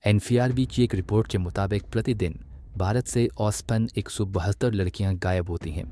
NCRB की एक report के मुताबिक प्रतिदिन भारत से औसतन 172 लड़कियां गायब होती हैं।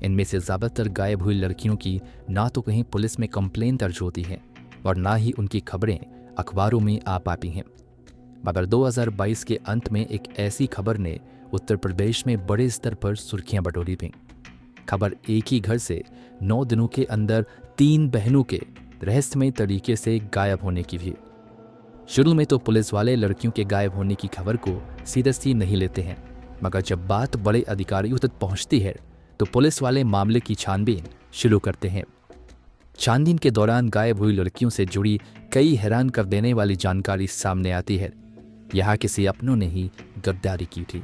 इनमें से ज़्यादातर गायब हुई लड़कियों की ना तो कहीं पुलिस में कंप्लेन दर्ज होती है और ना ही उनकी खबरें अखबारों में आ पाती हैं। मगर 2022 के अंत में एक ऐसी खबर ने उत्तर प्रदेश में बड़े स्तर पर सुर्खियां बटोरी थीं। खबर एक ही घर से 9 दिनों के अंदर 3 बहनों के रहस्यमय तरीके से गायब होने की थी। शुरू में तो पुलिस वाले लड़कियों के गायब होने की खबर को सीरियसली नहीं लेते हैं, मगर जब बात बड़े अधिकारियों तक पहुंचती है तो पुलिस वाले मामले की छानबीन शुरू करते हैं। छानबीन के दौरान गायब हुई लड़कियों से जुड़ी कई हैरान कर देने वाली जानकारी सामने आती है। यहाँ किसी अपनों ने ही गद्दारी की थी।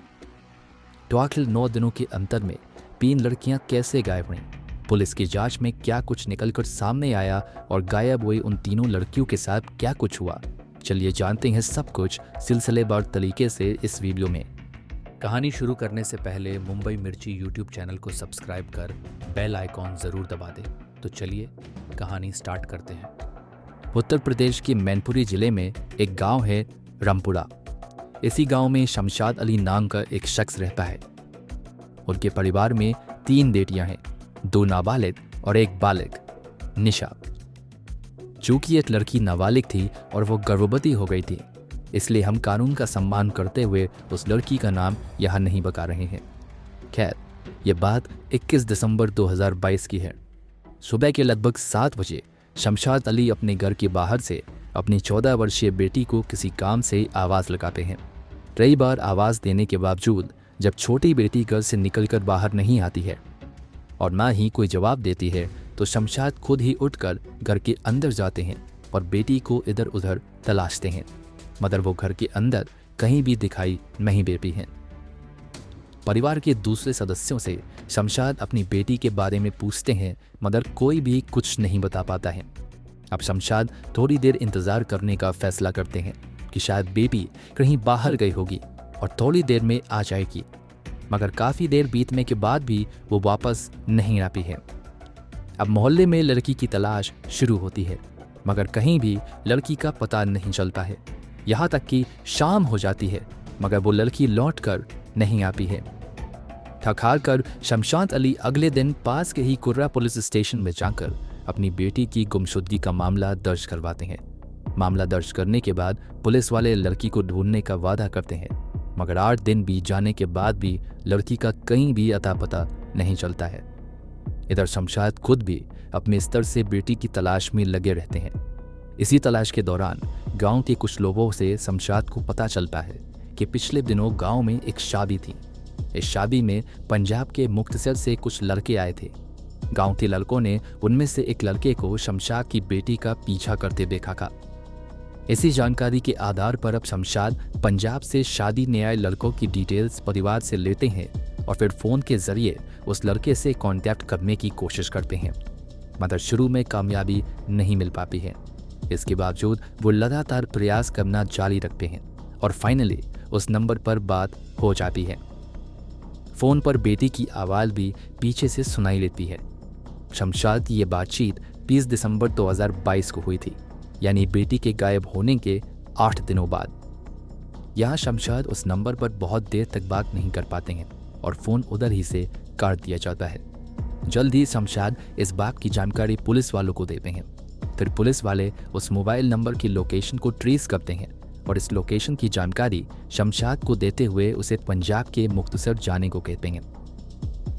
तो आखिर 9 दिनों के अंतर में 3 लड़कियां कैसे गायब हुईं? पुलिस की जांच में क्या कुछ निकलकर सामने आया और गायब हुई उन तीनों लड़कियों के साथ क्या कुछ हुआ? चलिए जानते हैं सब कुछ सिलसिलेवार तरीके से इस वीडियो में। कहानी शुरू करने से पहले मुंबई मिर्ची यूट्यूब चैनल को सब्सक्राइब कर बेल आइकॉन ज़रूर दबा दें। तो चलिए कहानी स्टार्ट करते हैं। उत्तर प्रदेश के मैनपुरी जिले में एक गांव है रामपुरा। इसी गांव में शमशाद अली नाम का एक शख्स रहता है। उनके परिवार में 3 बेटियां हैं, 2 नाबालिग और 1 बालिग निशा। चूंकि एक लड़की नाबालिग थी और वो गर्भवती हो गई थी, इसलिए हम कानून का सम्मान करते हुए उस लड़की का नाम यहाँ नहीं बता रहे हैं। खैर, ये बात 21 दिसंबर 2022 की है। सुबह के लगभग 7 बजे शमशाद अली अपने घर के बाहर से अपनी 14 वर्षीय बेटी को किसी काम से आवाज़ लगाते हैं। कई बार आवाज़ देने के बावजूद जब छोटी बेटी घर से निकलकर बाहर नहीं आती है और ना ही कोई जवाब देती है, तो शमशाद खुद ही उठकर घर के अंदर जाते हैं और बेटी को इधर उधर तलाशते हैं, मगर वो घर के अंदर कहीं भी दिखाई नहीं देती हैं। परिवार के दूसरे सदस्यों से शमशाद अपनी बेटी के बारे में पूछते हैं, मगर कोई भी कुछ नहीं बता पाता है। अब शमशाद थोड़ी देर इंतजार करने का फैसला करते हैं कि शायद बेबी कहीं बाहर गई होगी और थोड़ी देर में आ जाएगी, मगर काफ़ी देर बीतने के बाद भी वो वापस नहीं आती है। अब मोहल्ले में लड़की की तलाश शुरू होती है, मगर कहीं भी लड़की का पता नहीं चलता है। यहाँ तक कि शाम हो जाती है, मगर वो लड़की लौट कर नहीं आती है। थक हार कर शमशाद अली अगले दिन पास के ही कुर्रा पुलिस स्टेशन में जाकर अपनी बेटी की गुमशुदगी का मामला दर्ज करवाते हैं। मामला दर्ज करने के बाद पुलिस वाले लड़की को ढूंढने का वादा करते हैं, मगर 8 दिन बीत जाने के बाद भी लड़की का कहीं भी अता पता नहीं चलता है। इधर शमशाद खुद भी अपने स्तर से बेटी की तलाश में लगे रहते हैं। इसी तलाश के दौरान गांव के कुछ लोगों से शमशाद को पता चलता है कि पिछले दिनों गांव में एक शादी थी। इस शादी में पंजाब के मुक्तसर से कुछ लड़के आए थे। गांव के लड़कों ने उनमें से एक लड़के को शमशाद की बेटी का पीछा करते देखा था। इसी जानकारी के आधार पर अब शमशाद पंजाब से शादी में आए लड़कों की डिटेल्स परिवार से लेते हैं और फिर फ़ोन के जरिए उस लड़के से कांटेक्ट करने की कोशिश करते हैं, मगर शुरू में कामयाबी नहीं मिल पाती है। इसके बावजूद वो लगातार प्रयास करना जारी रखते हैं और फाइनली उस नंबर पर बात हो जाती है। फ़ोन पर बेटी की आवाज़ भी पीछे से सुनाई देती है। शमशाद की ये बातचीत 20 दिसंबर 2022 को हुई थी, यानी बेटी के गायब होने के 8 दिनों बाद। यहाँ शमशाद उस नंबर पर बहुत देर तक बात नहीं कर पाते हैं और फ़ोन उधर ही से काट दिया जाता है। जल्द ही शमशाद इस बात की जानकारी पुलिस वालों को देते हैं। फिर पुलिस वाले उस मोबाइल नंबर की लोकेशन को ट्रेस करते हैं और इस लोकेशन की जानकारी शमशाद को देते हुए उसे पंजाब के मुक्तसर जाने को कहते हैं।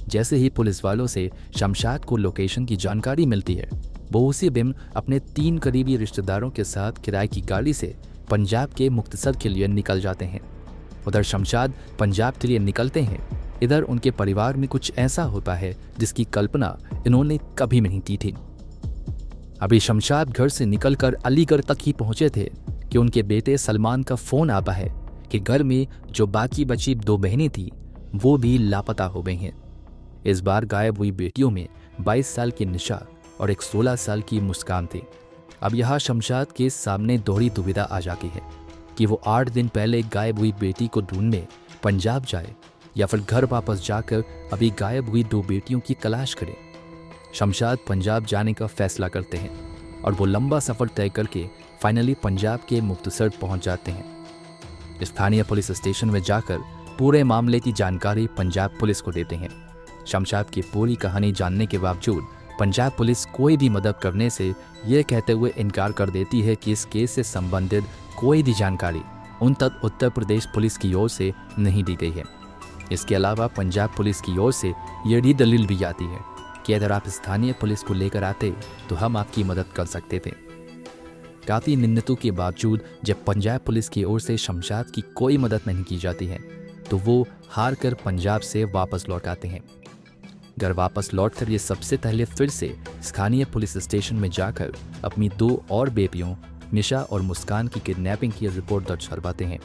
जैसे ही पुलिस वालों से शमशाद को लोकेशन की जानकारी मिलती है, वो उसी दिन अपने 3 करीबी रिश्तेदारों के साथ किराए की गाड़ी से पंजाब के मुक्तसर के लिए निकल जाते हैं। उधर शमशाद पंजाब के लिए निकलते हैं। इधर उनके परिवार में कुछ ऐसा होता है जिसकी कल्पना इन्होंने कभी नहीं की थी। अभी शमशाद घर से निकलकर अलीगढ़ तक ही पहुंचे थे कि उनके बेटे सलमान का फ़ोन आता है कि घर में जो बाकी बची 2 बहनें थी वो भी लापता हो गई हैं। इस बार गायब हुई बेटियों में 22 साल की निशा और एक 16 साल की मुस्कान थी। अब यहाँ शमशाद के सामने दोहरी दुविधा आ जाती है कि वो 8 दिन पहले गायब हुई बेटी को ढूंढने पंजाब जाए या फिर घर वापस जाकर अभी गायब हुई 2 बेटियों की तलाश करें। शमशाद पंजाब जाने का फैसला करते हैं और वो लंबा सफ़र तय करके फाइनली पंजाब के मुक्तसर पहुंच जाते हैं। स्थानीय पुलिस स्टेशन में जाकर पूरे मामले की जानकारी पंजाब पुलिस को देते हैं। शमशाद की पूरी कहानी जानने के बावजूद पंजाब पुलिस कोई भी मदद करने से ये कहते हुए इनकार कर देती है कि इस केस से संबंधित कोई भी जानकारी उन तक उत्तर प्रदेश पुलिस की ओर से नहीं दी गई है। इसके अलावा पंजाब पुलिस की ओर से ये भी दलील भी आती है कि अगर आप स्थानीय पुलिस को लेकर आते तो हम आपकी मदद कर सकते थे। काफ़ी मिन्नतों के बावजूद जब पंजाब पुलिस की ओर से शमशाद की कोई मदद नहीं की जाती है तो वो हार कर पंजाब से वापस लौट आते हैं। घर वापस लौटकर ये सबसे पहले फिर से स्थानीय पुलिस स्टेशन में जाकर अपनी 2 और बेटियों निशा और मुस्कान की किडनैपिंग की रिपोर्ट दर्ज करवाते हैं।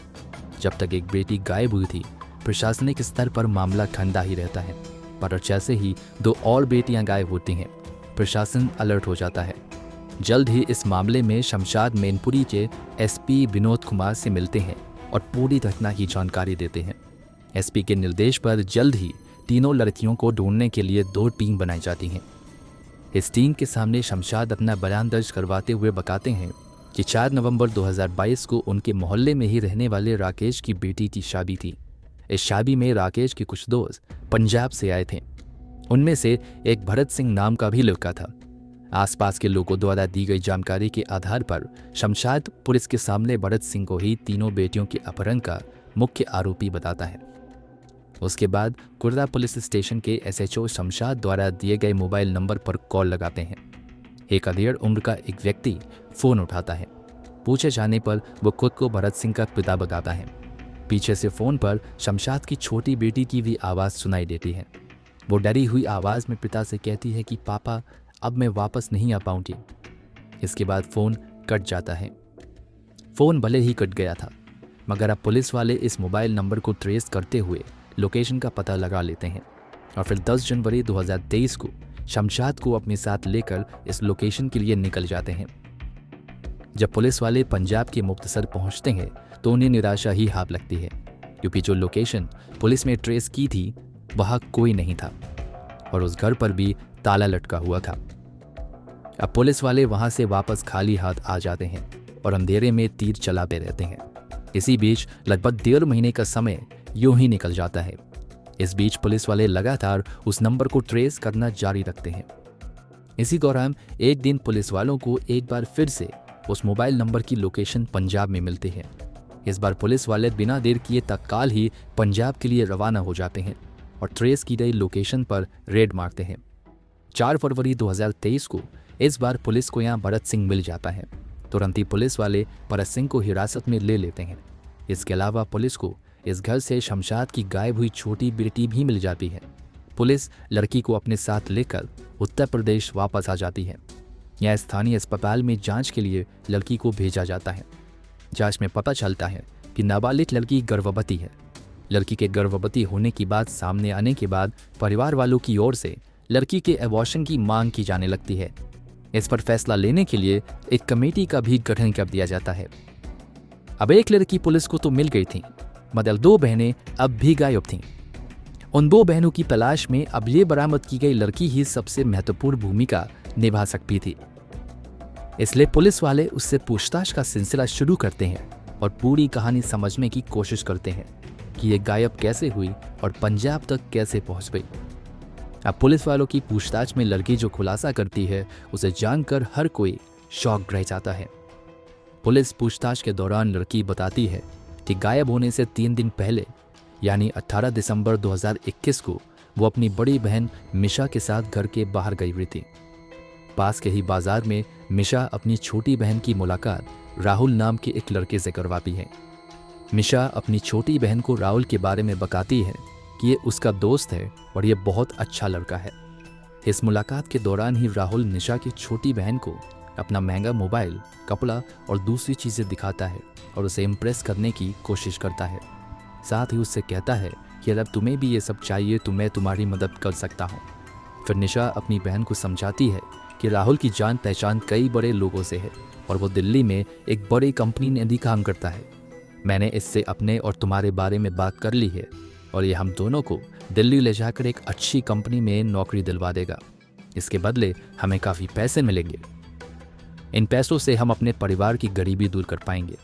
जब तक एक बेटी गायब हुई थी प्रशासनिक स्तर पर मामला ठंडा ही रहता है, पर जैसे ही 2 और बेटियां गायब होती हैं प्रशासन अलर्ट हो जाता है। जल्द ही इस मामले में शमशाद मैनपुरी के एसपी विनोद कुमार से मिलते हैं और पूरी घटना की जानकारी देते हैं। एसपी के निर्देश पर जल्द ही तीनों लड़कियों को ढूंढने के लिए 2 टीम बनाई जाती हैं। इस टीम के सामने शमशाद अपना बयान दर्ज करवाते हुए बताते हैं कि 4 नवंबर 2022 को उनके मोहल्ले में ही रहने वाले राकेश की बेटी की शादी थी। इस शादी में राकेश के कुछ दोस्त पंजाब से आए थे। उनमें से एक भरत सिंह नाम का भी लड़का था। आसपास के लोगों द्वारा दी गई जानकारी के आधार पर शमशाद पुलिस के सामने भरत सिंह को ही तीनों बेटियों के अपहरण का मुख्य आरोपी बताता है। उसके बाद कुर्रा पुलिस स्टेशन के एसएचओ शमशाद द्वारा दिए गए मोबाइल नंबर पर कॉल लगाते हैं। एक अधेड़ उम्र का एक व्यक्ति फोन उठाता है। पूछे जाने पर वो खुद को भरत सिंह का पिता बताता है। पीछे से फोन पर शमशाद की छोटी बेटी की भी आवाज़ सुनाई देती है। वो डरी हुई आवाज़ में पिता से कहती है कि पापा अब मैं वापस नहीं आ पाऊंगी। इसके बाद फ़ोन कट जाता है। फ़ोन भले ही कट गया था मगर अब पुलिस वाले इस मोबाइल नंबर को ट्रेस करते हुए लोकेशन का पता लगा लेते हैं और फिर 10 जनवरी 2023 को शमशाद को अपने साथ लेकर इस लोकेशन के लिए निकल जाते हैं। जब पुलिस वाले पंजाब के मुक्तसर पहुंचते हैं तो उन्हें निराशा ही हाथ लगती है, क्योंकि जो लोकेशन पुलिस ने ट्रेस की थी वहाँ कोई नहीं था और उस घर पर भी ताला लटका हुआ था। अब पुलिस वाले वहां से वापस खाली हाथ आ जाते हैं और अंधेरे में तीर चलाते रहते हैं। इसी बीच लगभग 1.5 महीने का समय यूं ही निकल जाता है। इस बीच पुलिस वाले लगातार उस नंबर को ट्रेस करना जारी रखते हैं। इसी दौरान एक दिन पुलिस वालों को एक बार फिर से उस मोबाइल नंबर की लोकेशन पंजाब में मिलती है। इस बार पुलिस वाले बिना देर किए तत्काल ही पंजाब के लिए रवाना हो जाते हैं और ट्रेस की गई लोकेशन पर रेड मारते हैं। 4 फरवरी 2023 को इस बार पुलिस को यहाँ भरत सिंह मिल जाता है। तुरंत ही पुलिस वाले भरत सिंह को हिरासत में ले लेते हैं। इसके अलावा पुलिस को इस घर से शमशाद की गायब हुई छोटी बेटी भी मिल जाती है। पुलिस लड़की को अपने साथ लेकर उत्तर प्रदेश वापस आ जाती है। यहाँ स्थानीय अस्पताल में जांच के लिए लड़की को भेजा जाता है। जांच में पता चलता है कि नाबालिग लड़की गर्भवती है। लड़की के गर्भवती होने की बात सामने आने के बाद परिवार वालों की ओर से लड़की के एबॉर्शन की मांग की जाने लगती है। इस पर फैसला लेने के लिए एक कमेटी का भी गठन कर दिया जाता है। अब एक लड़की पुलिस को तो मिल गई थी, मगर 2 बहनें अब भी गायब थीं। उन 2 बहनों की तलाश में अब ये बरामद की गई लड़की ही सबसे महत्वपूर्ण भूमिका निभा सकती थी। इसलिए पुलिस वाले उससे पूछताछ का सिलसिला शुरू करते हैं और पूरी कहानी समझने की कोशिश करते हैं कि ये गायब कैसे हुई और पंजाब तक कैसे पहुंच गई। अब पुलिस वालों की पूछताछ में लड़की जो खुलासा करती है उसे जानकर हर कोई शॉक रह जाता है। पुलिस पूछताछ के दौरान लड़की बताती है कि गायब होने से 3 दिन पहले यानी 18 दिसंबर 2021 को वो अपनी बड़ी बहन मिशा के साथ घर के बाहर गई हुई थी। पास के ही बाजार में मिशा अपनी छोटी बहन की मुलाकात राहुल नाम के एक लड़के से करवाती है। मिशा अपनी छोटी बहन को राहुल के बारे में बताती है कि ये उसका दोस्त है और ये बहुत अच्छा लड़का है। इस मुलाकात के दौरान ही राहुल निशा की छोटी बहन को अपना महंगा मोबाइल, कपड़ा और दूसरी चीज़ें दिखाता है और उसे इम्प्रेस करने की कोशिश करता है। साथ ही उससे कहता है कि अगर तुम्हें भी ये सब चाहिए तो मैं तुम्हारी मदद कर सकता हूँ। फिर निशा अपनी बहन को समझाती है कि राहुल की जान पहचान कई बड़े लोगों से है और वो दिल्ली में एक बड़ी कंपनी में भी काम करता है। मैंने इससे अपने और तुम्हारे बारे में बात कर ली है और ये हम दोनों को दिल्ली ले जाकर एक अच्छी कंपनी में नौकरी दिलवा देगा। इसके बदले हमें काफ़ी पैसे मिलेंगे। इन पैसों से हम अपने परिवार की गरीबी दूर कर पाएंगे।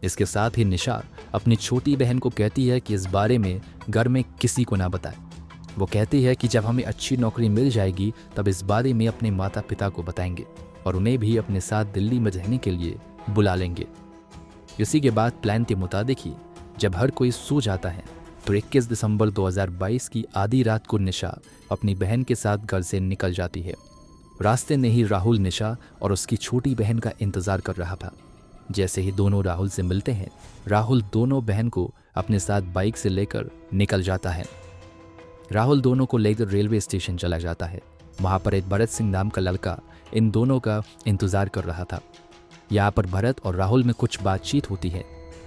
इसके साथ ही निशा अपनी छोटी बहन को कहती है कि इस बारे में घर में किसी को ना बताए। वो कहती है कि जब हमें अच्छी नौकरी मिल जाएगी तब इस बारे में अपने माता पिता को बताएंगे और उन्हें भी अपने साथ दिल्ली में रहने के लिए बुला लेंगे। इसी के बाद प्लान के मुताबिक ही जब हर कोई सो जाता है तो 21 दिसंबर 2022 की आधी रात को निशा अपनी बहन के साथ घर से निकल जाती है। रास्ते में ही राहुल निशा और उसकी छोटी बहन का इंतजार कर रहा था। जैसे ही दोनों राहुल से मिलते हैं, राहुल दोनों बहन को अपने साथ बाइक से लेकर निकल जाता है। राहुल दोनों को लेकर रेलवे स्टेशन चला जाता है। वहाँ पर एक भरत सिंह नाम का लड़का इन दोनों का इंतजार कर रहा था। यहाँ पर भरत और राहुल में कुछ बातचीत होती है।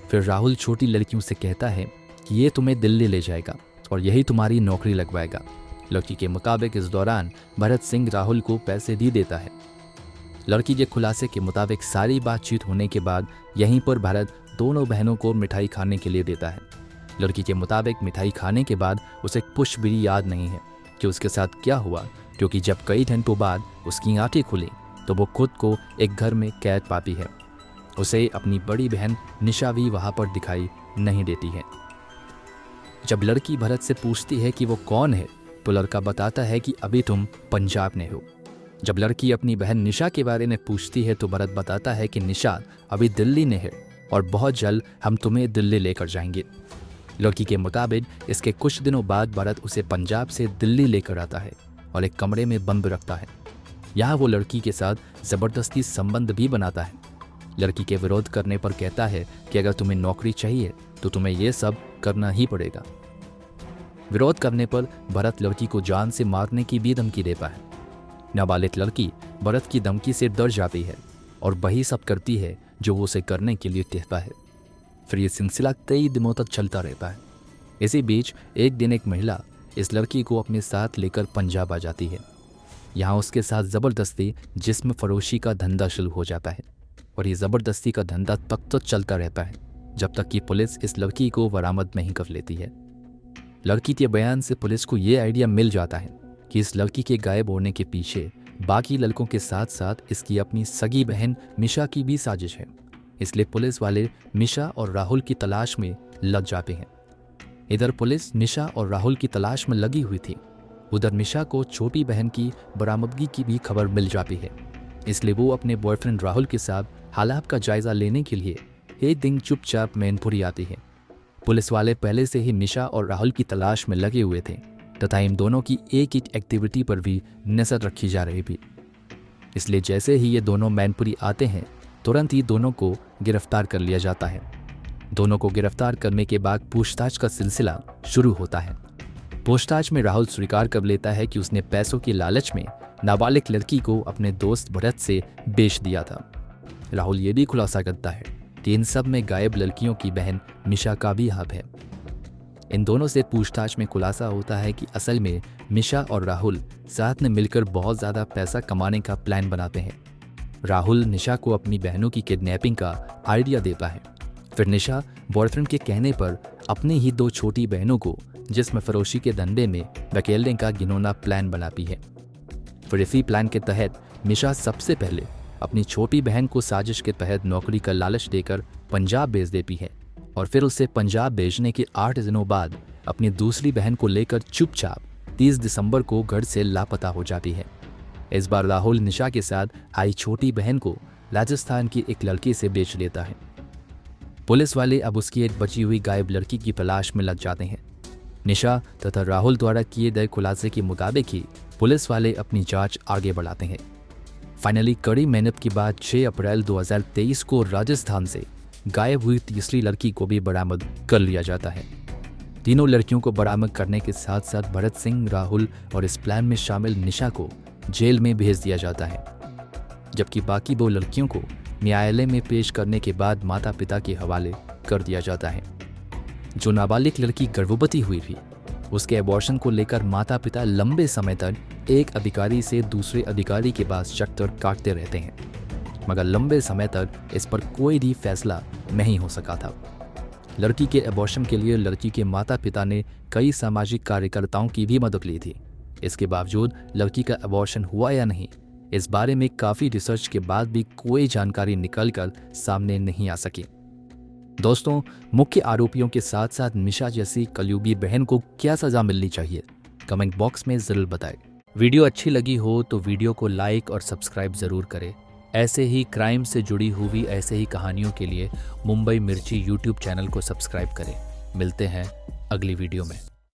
फिर राहुल छोटी लड़कियों से कहता है कि ये तुम्हें दिल्ली ले जाएगा और यही तुम्हारी नौकरी लगवाएगा। लड़की के मुताबिक इस दौरान भरत सिंह राहुल को पैसे भी देता है। लड़की के खुलासे के मुताबिक सारी बातचीत होने के बाद यहीं पर भरत दोनों बहनों को मिठाई खाने के लिए देता है। लड़की के मुताबिक मिठाई खाने के बाद उसे कुछ भी याद नहीं है कि उसके साथ क्या हुआ, क्योंकि जब कई घंटों बाद उसकी आंखें खुली तो वो खुद को एक घर में कैद पाती है। उसे अपनी बड़ी बहन निशा भी वहाँ पर दिखाई नहीं देती है। जब लड़की भरत से पूछती है कि वो कौन है तो लड़का बताता है कि अभी तुम पंजाब में हो। जब लड़की अपनी बहन निशा के बारे में पूछती है तो भरत बताता है कि निशा अभी दिल्ली में है और बहुत जल्द हम तुम्हें दिल्ली लेकर जाएंगे। लड़की के मुताबिक इसके कुछ दिनों बाद भरत उसे पंजाब से दिल्ली लेकर आता है और एक कमरे में बंद रखता है। यहाँ वो लड़की के साथ ज़बरदस्ती संबंध भी बनाता है। लड़की के विरोध करने पर कहता है कि अगर तुम्हें नौकरी चाहिए तो तुम्हें ये सब करना ही पड़ेगा। विरोध करने पर भरत लड़की को जान से मारने की भी धमकी देता है। नाबालिग लड़की भरत की धमकी से डर जाती है और वही सब करती है जो वो उसे करने के लिए कहता है। फिर ये सिलसिला कई दिनों तक चलता रहता है। इसी बीच एक दिन एक महिला इस लड़की को अपने साथ लेकर पंजाब आ जाती है। यहाँ उसके साथ ज़बरदस्ती जिस्म फरोशी का धंधा शुरू हो जाता है और ये ज़बरदस्ती का धंधा तब तक चलता रहता है जब तक कि पुलिस इस लड़की को बरामद नहीं कर लेती है। लड़की के बयान से पुलिस को ये आइडिया मिल जाता है कि इस लड़की के गायब होने के पीछे बाकी लड़कों के साथ साथ इसकी अपनी सगी बहन मिशा की भी साजिश है। इसलिए पुलिस वाले मिशा और राहुल की तलाश में लग जाते हैं। इधर पुलिस निशा और राहुल की तलाश में लगी हुई थी, उधर निशा को छोटी बहन की बरामदगी की भी खबर मिल जाती है। इसलिए वो अपने बॉयफ्रेंड राहुल के साथ हालात का जायजा लेने के लिए एक दिन चुपचाप मैनपुरी आती है। पुलिस वाले पहले से ही निशा और राहुल की तलाश में लगे हुए थे तथा इन दोनों की एक एक एक्टिविटी पर भी नजर रखी जा रही थी। इसलिए जैसे ही ये दोनों मैनपुरी आते हैं तुरंत ही दोनों को गिरफ्तार कर लिया जाता है। दोनों को गिरफ्तार करने के बाद पूछताछ का सिलसिला शुरू होता है। पूछताछ में राहुल स्वीकार कर लेता है कि उसने पैसों की लालच में नाबालिग लड़की को अपने दोस्त भरत से बेच दिया था। राहुल ये भी खुलासा करता है कि इन सब में गायब लड़कियों की बहन मिशा का भी हाथ है। इन दोनों से पूछताछ में खुलासा होता है कि असल में मिशा और राहुल साथ में मिलकर बहुत ज़्यादा पैसा कमाने का प्लान बनाते हैं। राहुल निशा को अपनी बहनों की किडनैपिंग का आइडिया देता है। फिर निशा बॉयफ्रेंड के कहने पर अपनी ही दो छोटी बहनों को जिस्म फरोशी के धंधे में धकेलने का घिनौना प्लान बनाती है। फिर इसी प्लान के तहत निशा सबसे पहले अपनी छोटी बहन को साजिश के तहत नौकरी का लालच देकर पंजाब भेज देती है और फिर उसे पंजाब भेजने के 8 दिनों बाद अपनी दूसरी बहन को लेकर चुपचाप 30 दिसंबर को घर से लापता हो जाती है। इस बार राहुल निशा के साथ आई छोटी बहन को राजस्थान की एक लड़की से बेच देता है। पुलिस वाले अब उसकी एक बची हुई गायब लड़की की तलाश में लग जाते हैं। निशा तथा राहुल द्वारा किए गए खुलासे के मुताबिक ही पुलिस वाले अपनी जांच आगे बढ़ाते हैं। फाइनली कड़ी मेहनत के बाद 6 अप्रैल 2023 को राजस्थान से गायब हुई तीसरी लड़की को भी बरामद कर लिया जाता है। तीनों लड़कियों को बरामद करने के साथ साथ भरत सिंह, राहुल और इस प्लान में शामिल निशा को जेल में भेज दिया जाता है, जबकि बाकी 2 लड़कियों को न्यायालय में पेश करने के बाद माता पिता के हवाले कर दिया जाता है। जो नाबालिग लड़की गर्भवती हुई थी उसके अबॉर्शन को लेकर माता पिता लंबे समय तक एक अधिकारी से दूसरे अधिकारी के पास चक्कर काटते रहते हैं, मगर लंबे समय तक इस पर कोई भी फैसला नहीं हो सका था। लड़की के अबॉर्शन के लिए लड़की के माता पिता ने कई सामाजिक कार्यकर्ताओं की भी मदद ली थी। इसके बावजूद लड़की का अबॉर्शन हुआ या नहीं, इस बारे में काफ़ी रिसर्च के बाद भी कोई जानकारी निकल कर सामने नहीं आ सकी। दोस्तों, मुख्य आरोपियों के साथ साथ निशा जैसी कलयुगी बहन को क्या सजा मिलनी चाहिए? कमेंट बॉक्स में जरूर बताएं। वीडियो अच्छी लगी हो तो वीडियो को लाइक और सब्सक्राइब जरूर करें। ऐसे ही क्राइम से जुड़ी हुई ऐसे ही कहानियों के लिए मुंबई मिर्ची यूट्यूब चैनल को सब्सक्राइब करें। मिलते हैं अगली वीडियो में।